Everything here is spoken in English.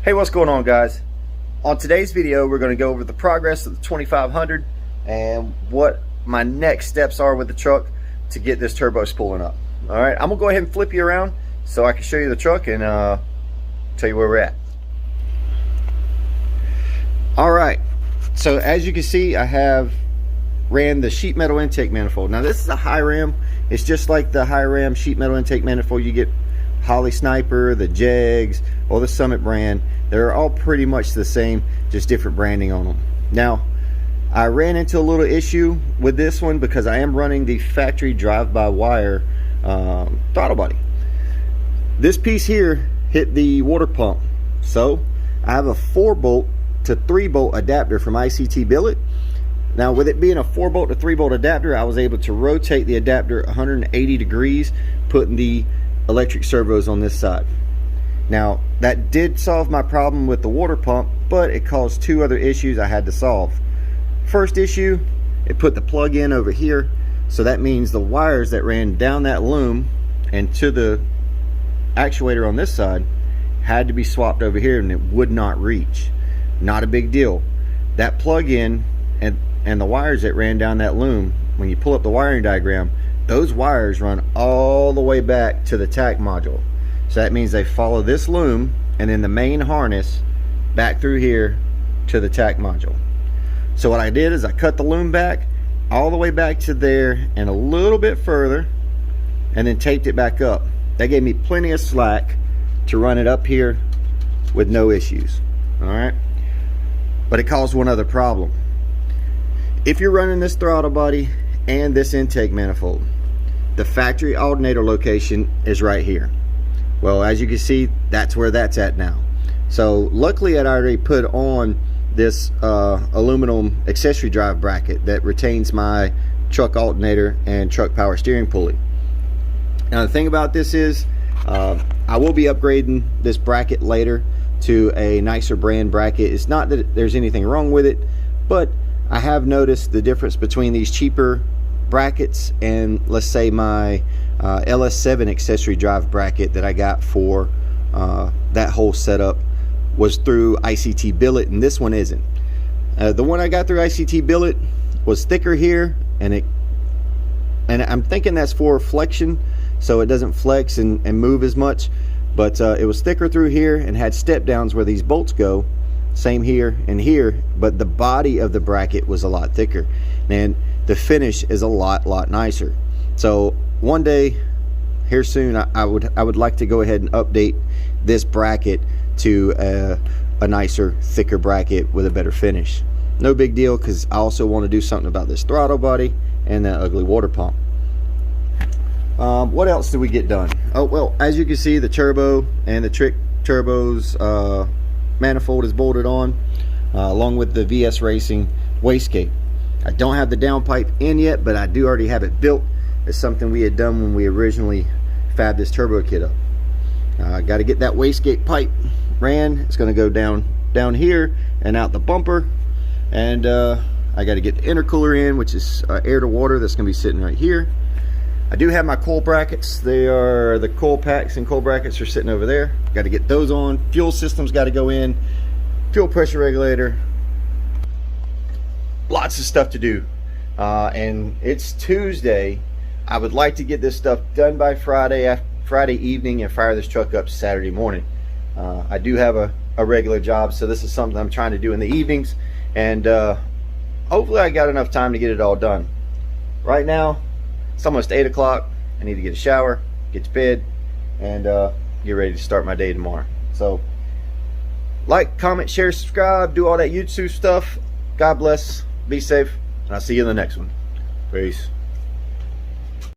Hey, what's going on, guys? On today's video, we're going to go over the progress of the 2500 and what my next steps are with the truck to get this turbo spooling up. All right, I'm gonna go ahead and flip you around so I can show you the truck and tell you where we're at. All right, so as you can see, I have ran the sheet metal intake manifold. Now this is a high ram. It's just like the high ram sheet metal intake manifold you get Holly Sniper, the Jegs, or the Summit brand. They're all pretty much the same, just different branding on them. Now, I ran into a little issue with this one because I am running the factory drive-by-wire throttle body. This piece here hit the water pump, so I have a 4-bolt to 3-bolt adapter from ICT Billet. Now, with it being a 4-bolt to 3-bolt adapter, I was able to rotate the adapter 180 degrees, putting the electric servos on this side. Now, that did solve my problem with the water pump, but it caused two other issues I had to solve. First issue, it put the plug in over here, so that means the wires that ran down that loom and to the actuator on this side had to be swapped over here, and it would not reach. Not a big deal. That plug in and the wires that ran down that loom, when you pull up the wiring diagram, those wires run all the way back to the tack module. So that means they follow this loom and then the main harness back through here to the tack module. So what I did is I cut the loom back all the way back to there and a little bit further, and then taped it back up. That gave me plenty of slack to run it up here with no issues. All right, but it caused one other problem. If you're running this throttle body and this intake manifold, the factory alternator location is right here. Well, as you can see, that's where that's at now. So luckily I'd already put on this aluminum accessory drive bracket that retains my truck alternator and truck power steering pulley. Now the thing about this is I will be upgrading this bracket later to a nicer brand bracket. It's not that there's anything wrong with it, but I have noticed the difference between these cheaper brackets and, let's say, my LS7 accessory drive bracket that I got for that whole setup was through ICT Billet, and this one isn't. The one I got through ICT Billet was thicker here, and I'm thinking that's for flexion, so it doesn't flex and move as much, but it was thicker through here and had step downs where these bolts go. Same here and here, but the body of the bracket was a lot thicker, and the finish is a lot nicer. So one day here soon, I would like to go ahead and update this bracket to a nicer, thicker bracket with a better finish. No big deal, because I also want to do something about this throttle body and that ugly water pump. What else did we get done? Oh, well, as you can see, the turbo and the trick turbos manifold is bolted on, along with the VS Racing wastegate. I don't have the downpipe in yet, but I do already have it built. It's something we had done when we originally fabbed this turbo kit up. I got to get that wastegate pipe ran. It's going to go down here and out the bumper, and I got to get the intercooler in, which is air to water. That's going to be sitting right here. I do have my coil brackets. They are the coil packs and coil brackets are sitting over there. Got to get those on. Fuel system's got to go in. Fuel pressure regulator. Lots of stuff to do. And it's Tuesday. I would like to get this stuff done by Friday evening and fire this truck up Saturday morning. I do have a regular job, so this is something I'm trying to do in the evenings. And hopefully I got enough time to get it all done. Right now, it's almost 8 o'clock. I need to get a shower, get to bed, and get ready to start my day tomorrow. So, like, comment, share, subscribe, do all that YouTube stuff. God bless, be safe, and I'll see you in the next one. Peace.